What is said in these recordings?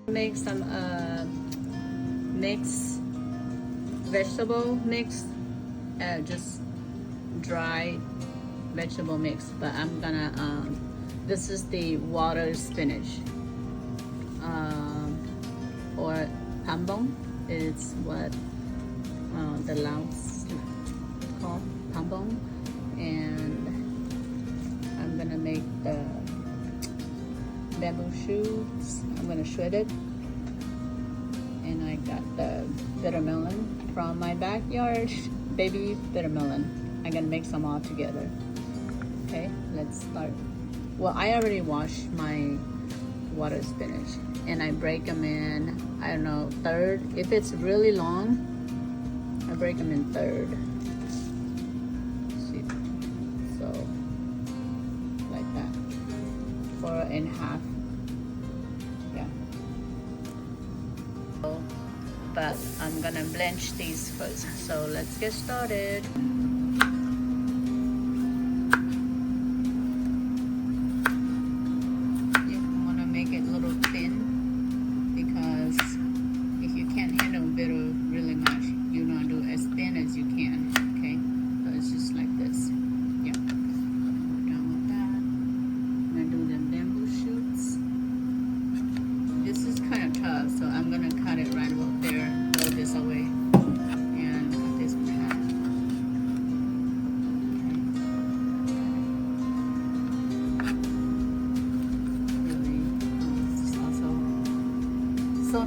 Make some mix, vegetable mix, just dry vegetable mix. But I'm gonna this is the water spinach, or pambong. It's what the Laos call pambong, and I'm gonna make the bamboo shoots. I'm gonna shred it, and I got the bitter melon from my backyard, baby bitter melon. I'm gonna mix them all together. Okay, let's start. Well, I already washed my water spinach, and I break them in, I don't know, third. If it's really long, I break them in third. See, so like that, 4.5. Yeah. But I'm gonna blanch these first. So let's get started. So I'm gonna cut it right about there, roll this away, and cut this in half. Really, this is also. So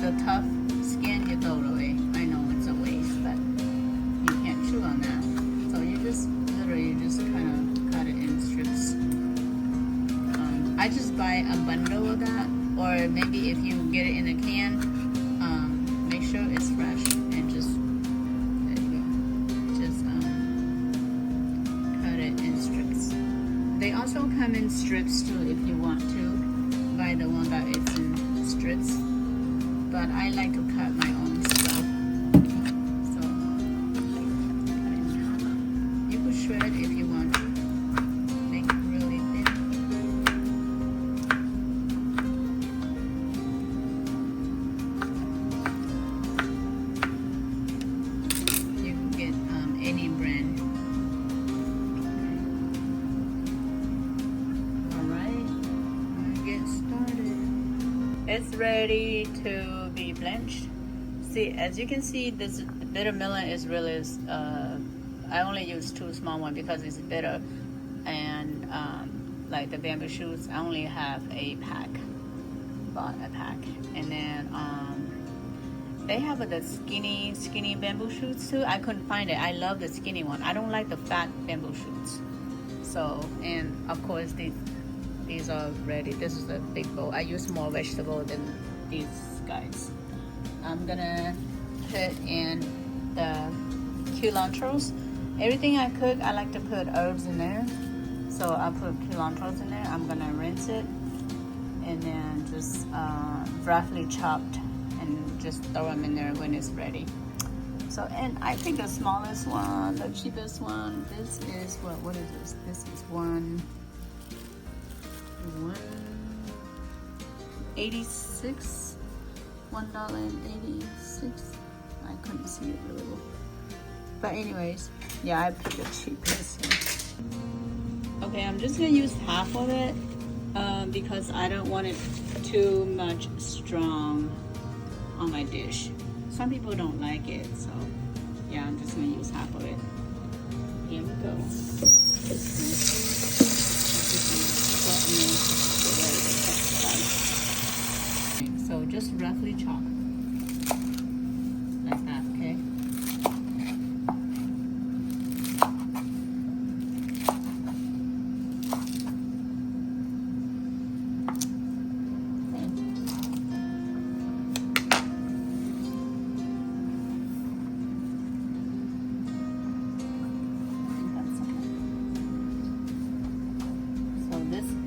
the tough skin you throw it away. I know it's a waste, but you can't chew on that. So you just literally just kind of cut it in strips. I just buy a bundle of that. Or maybe if you get it in a can, make sure it's fresh and just, there you go, just cut it in strips. They also come in strips too if you want to buy the one that is in strips, but I like to cut my own stuff. So you could shred if you want to. It's ready to be blanched. See, as you can see, this bitter melon is really, I only use 2 small ones because it's bitter, and like the bamboo shoots, I only have a pack, bought a pack, and then they have the skinny bamboo shoots too. I couldn't find it. I love the skinny one. I don't like the fat bamboo shoots. So, and of course these are ready. This is a big bowl. I use more vegetable than these guys. I'm gonna put in the cilantros. Everything I cook, I like to put herbs in there. So I'll put cilantros in there. I'm gonna rinse it and then just roughly chopped and just throw them in there when it's ready. So, and I picked the smallest one, the cheapest one. This is what is this? This is $1.86. $1.86. I couldn't see it really well. But anyways, yeah, I picked the cheapest. Okay, I'm just gonna use half of it because I don't want it too much strong on my dish. Some people don't like it, so yeah, I'm just gonna use half of it. Here we go. So just roughly chop like that, okay?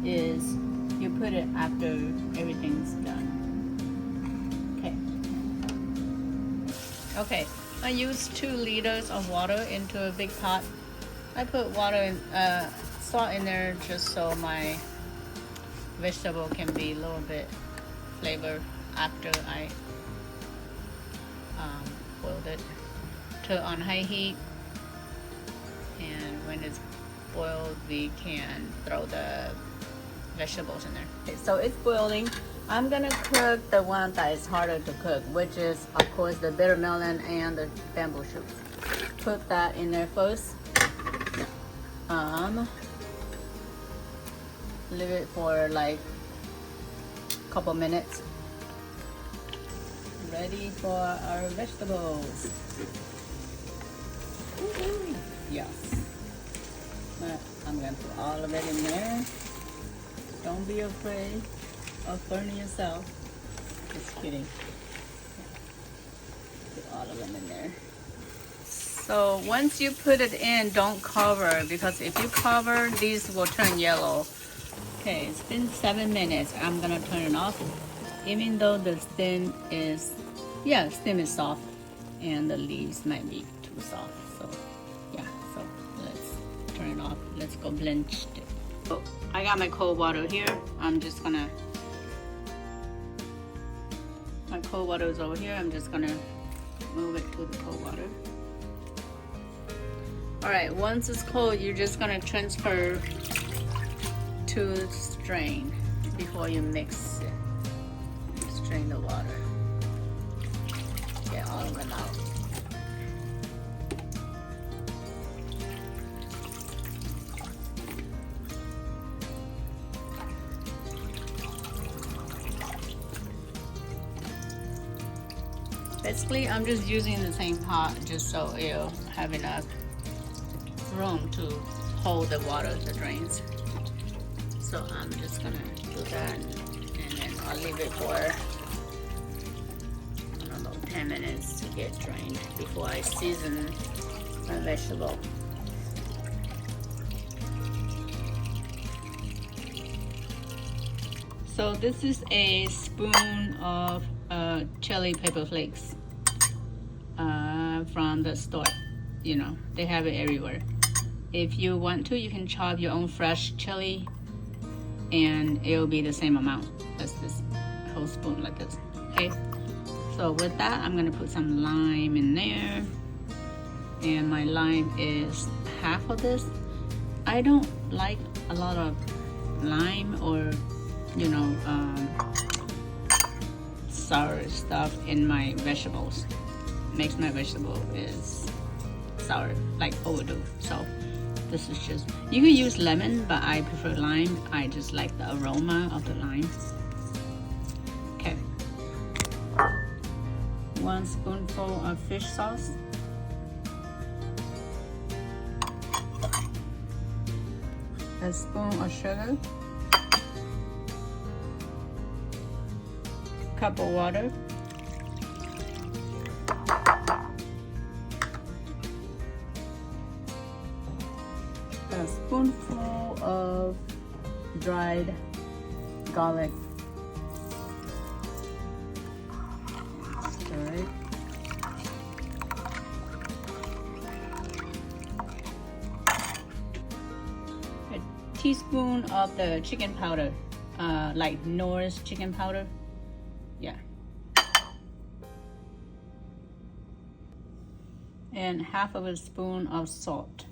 Is you put it after everything's done. Okay, I use 2 liters of water into a big pot. I put water and salt in there just so my vegetable can be a little bit flavor after I boiled it. Turn on high heat, and when it's boiled, we can throw the vegetables in there. Okay, so it's boiling. I'm gonna cook the one that is harder to cook, which is of course the bitter melon and the bamboo shoots. Put that in there first. Leave it for like a couple minutes. Ready for our vegetables. Ooh, yes. But I'm gonna put all of it in there. Don't be afraid of burning yourself. Just kidding. Put all of them in there. So once you put it in, don't cover, because if you cover, these will turn yellow. Okay, it's been 7 minutes. I'm gonna turn it off. Even though the stem is soft and the leaves might be too soft. So yeah, so let's turn it off. Let's go blanch it. So I got my cold water here. I'm just gonna, my cold water is over here. I'm just gonna move it to the cold water. All right, once it's cold, you're just gonna transfer to strain before you mix it. Strain the water. Get all of them out. Basically, I'm just using the same pot just so it'll have enough room to hold the water that drains. So I'm just gonna do that, and then I'll leave it for, I don't know, 10 minutes to get drained before I season my vegetable. So this is a spoon of chili pepper flakes from the store. You know, they have it everywhere. If you want to, you can chop your own fresh chili, and it'll be the same amount as this whole spoon like this. Okay, so with that, I'm gonna put some lime in there, and my lime is half of this. I don't like a lot of lime or, you know, sour stuff in my vegetables. Makes my vegetable is sour, like overdue. So this is just, you can use lemon, but I prefer lime. I just like the aroma of the lime. Okay. 1 spoonful of fish sauce. A spoon of sugar. Cup of water. A spoonful of dried garlic. Stir it. A teaspoon of the chicken powder, like Knorr's chicken powder. Yeah. And half of a spoon of salt.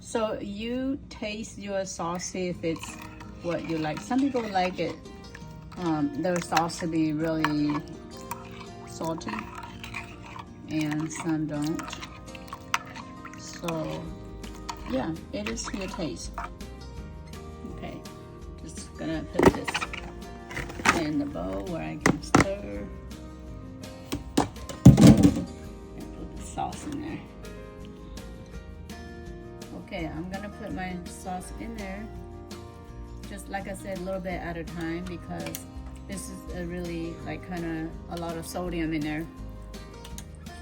So you taste your sauce, see if it's what you like. Some people like it, their sauce to be really salty, and some don't. So yeah, it is your taste. Okay, just gonna put this in the bowl where I can stir and put the sauce in there. Okay, I'm gonna put my sauce in there, just like I said, a little bit at a time, because this is a really like kind of a lot of sodium in there.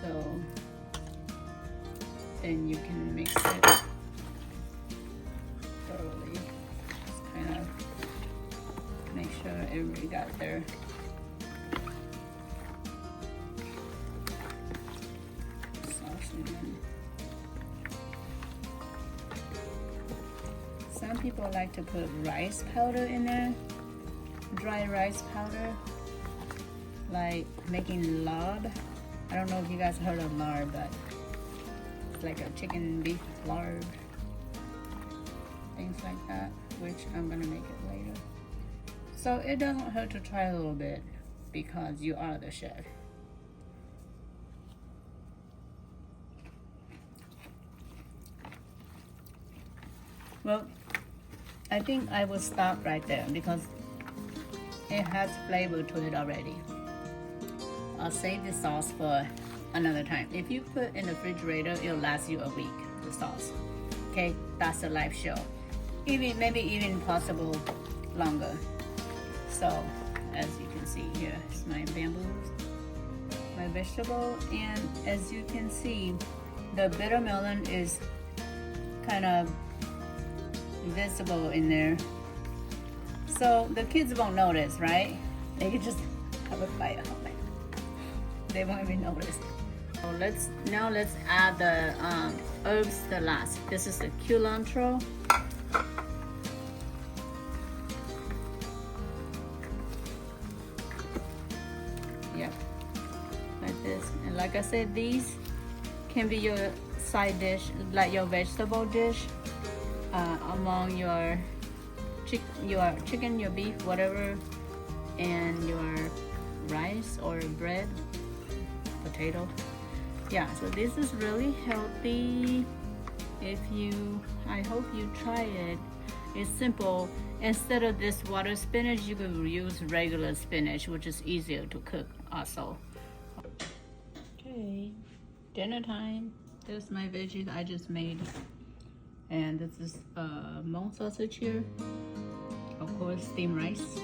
So then you can mix it thoroughly. Just kind of make sure everybody got their sauce in there. Some people like to put rice powder in there, dry rice powder. like making lard. I don't know if you guys heard of lard, but it's like a chicken beef lard. Things like that, which I'm gonna make it later. So it doesn't hurt to try a little bit because you are the chef. Well, I think I will stop right there because it has flavor to it already. I'll save the sauce for another time. If you put in the refrigerator, it'll last you a week, the sauce. Okay, that's a live show. Maybe even possible longer. So, as you can see here, it's my bamboos, my vegetable, and as you can see, the bitter melon is kind of visible in there. So the kids won't notice, right? They can just have a bite of it. They won't even notice. So let's add the herbs the last. This is the cilantro. Yep, like this. And like I said, these can be your side dish, like your vegetable dish, among your chicken, your beef, whatever, and your rice or bread, potato. Yeah, so this is really healthy. I hope you try it. It's simple. Instead of this water spinach, you could use regular spinach, which is easier to cook also. Okay, dinner time. There's my veggies I just made. And this is mung sausage here. Of course, steamed rice.